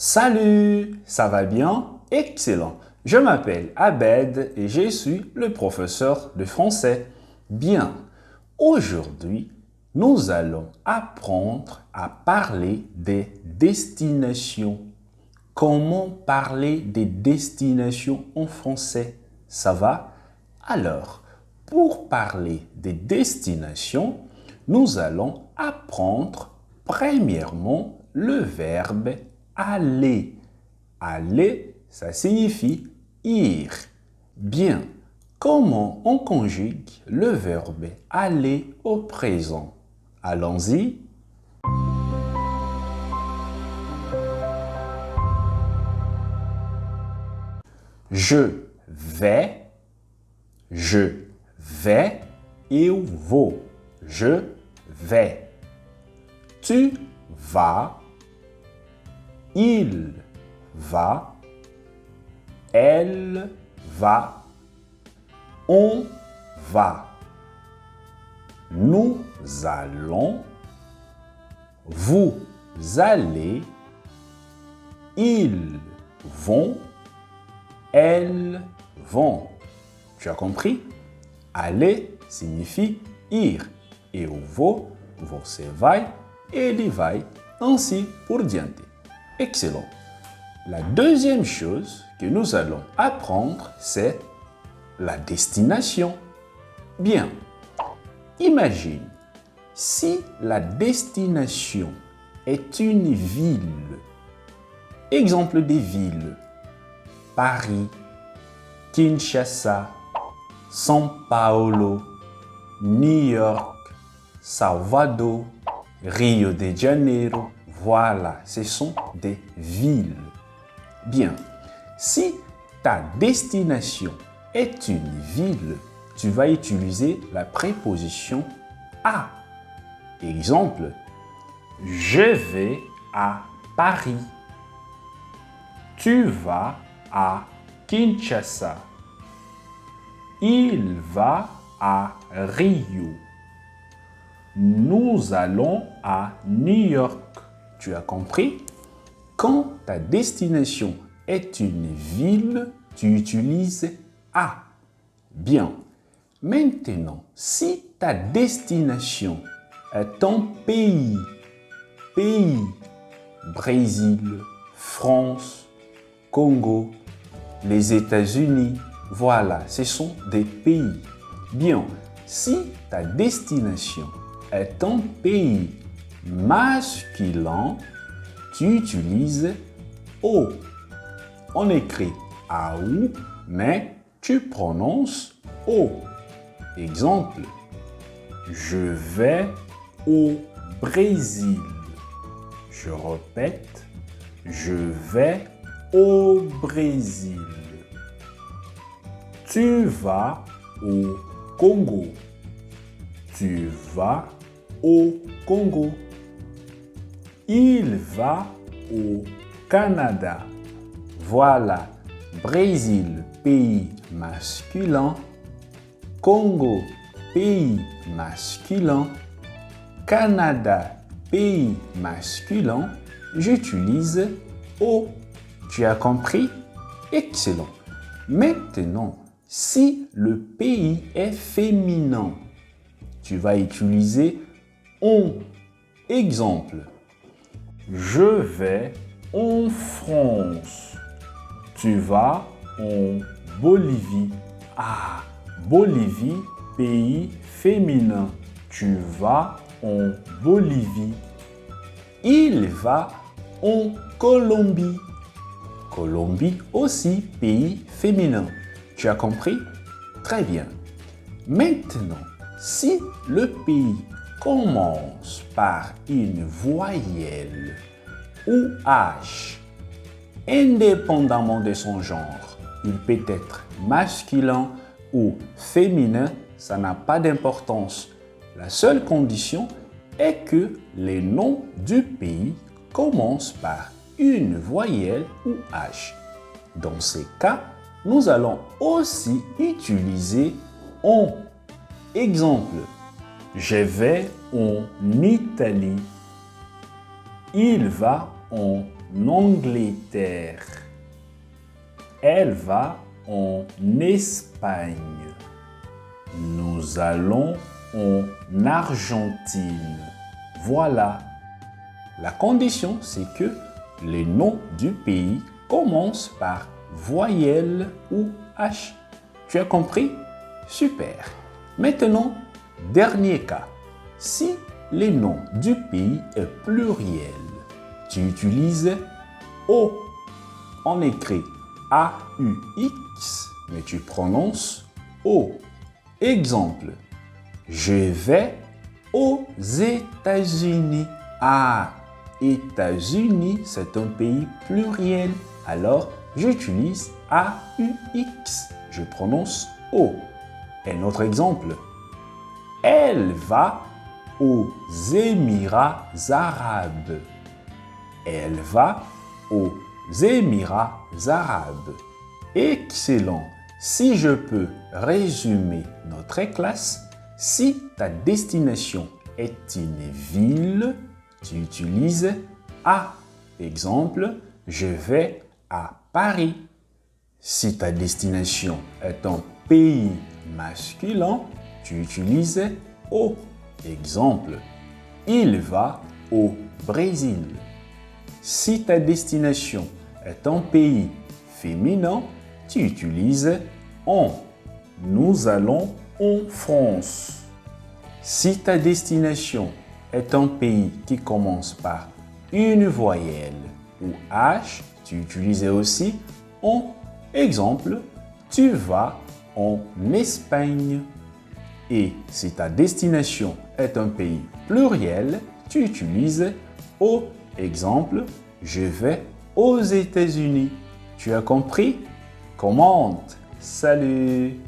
Salut, ça va bien? Excellent. Je m'appelle Abed et je suis le professeur de français. Bien, aujourd'hui, nous allons apprendre à parler des destinations. Comment parler des destinations en français? Ça va? Alors, pour parler des destinations, nous allons apprendre premièrement le verbe aller. Aller, ça signifie ir. Bien, comment on conjugue le verbe aller au présent? Allons-y. Je vais et vaux. Je vais. Tu vas, il va, elle va, on va. Nous allons, vous allez, ils vont, elles vont. Tu as compris? Aller signifie ir et o vou, você vai, ele vai, ainsi por diante. Excellent. La deuxième chose que nous allons apprendre, c'est la destination. Bien, imagine si la destination est une ville. Exemple des villes: Paris, Kinshasa, São Paulo, New York, Salvador, Rio de Janeiro. Voilà, ce sont des villes. Bien, si ta destination est une ville, tu vas utiliser la préposition à. Exemple, je vais à Paris. Tu vas à Kinshasa. Il va à Rio. Nous allons à New York. Tu as compris? Quand ta destination est une ville, tu utilises à. Bien. Maintenant, si ta destination est un pays, Brésil, France, Congo, les États-Unis, voilà, ce sont des pays. Bien, si ta destination est un pays masculin, tu utilises O. On écrit AU, mais tu prononces O. Exemple, je vais au Brésil. Je répète, je vais au Brésil. Tu vas au Congo. Tu vas au Congo. Il va au Canada. Voilà, Brésil, pays masculin. Congo, pays masculin. Canada, pays masculin. J'utilise au. Tu as compris? Excellent. Maintenant, si le pays est féminin, tu vas utiliser on. Exemple, je vais en France. Tu vas en Bolivie. Ah, Bolivie, pays féminin. Tu vas en Bolivie. Il va en Colombie. Colombie aussi, pays féminin. Tu as compris? Très bien. Maintenant, si le pays commence par une voyelle ou H, indépendamment de son genre, il peut être masculin ou féminin, ça n'a pas d'importance. La seule condition est que les noms du pays commencent par une voyelle ou H. Dans ces cas, nous allons aussi utiliser on. Exemple, je vais en Italie. Il va en Angleterre. Elle va en Espagne. Nous allons en Argentine. Voilà. La condition, c'est que les noms du pays commencent par voyelle ou H. Tu as compris? Super. Maintenant, dernier cas. Si le nom du pays est pluriel, tu utilises O. On écrit A-U-X, mais tu prononces O. Exemple, je vais aux États-Unis. Ah, États-Unis, c'est un pays pluriel. Alors, j'utilise A-U-X. Je prononce O. Un autre exemple. Elle va aux Émirats arabes. Elle va aux Émirats arabes. Excellent. Si je peux résumer notre classe, si ta destination est une ville, tu utilises A. Exemple, je vais à Paris. Si ta destination est un pays masculin, tu utilises O. Exemple, il va au Brésil. Si ta destination est un pays féminin, tu utilises on. Nous allons en France. Si ta destination est un pays qui commence par une voyelle ou H, tu utilises aussi on. Exemple, tu vas en Espagne. Et si ta destination est un pays pluriel, tu utilises O. Exemple, je vais aux États-Unis. Tu as compris? Commente. Salut!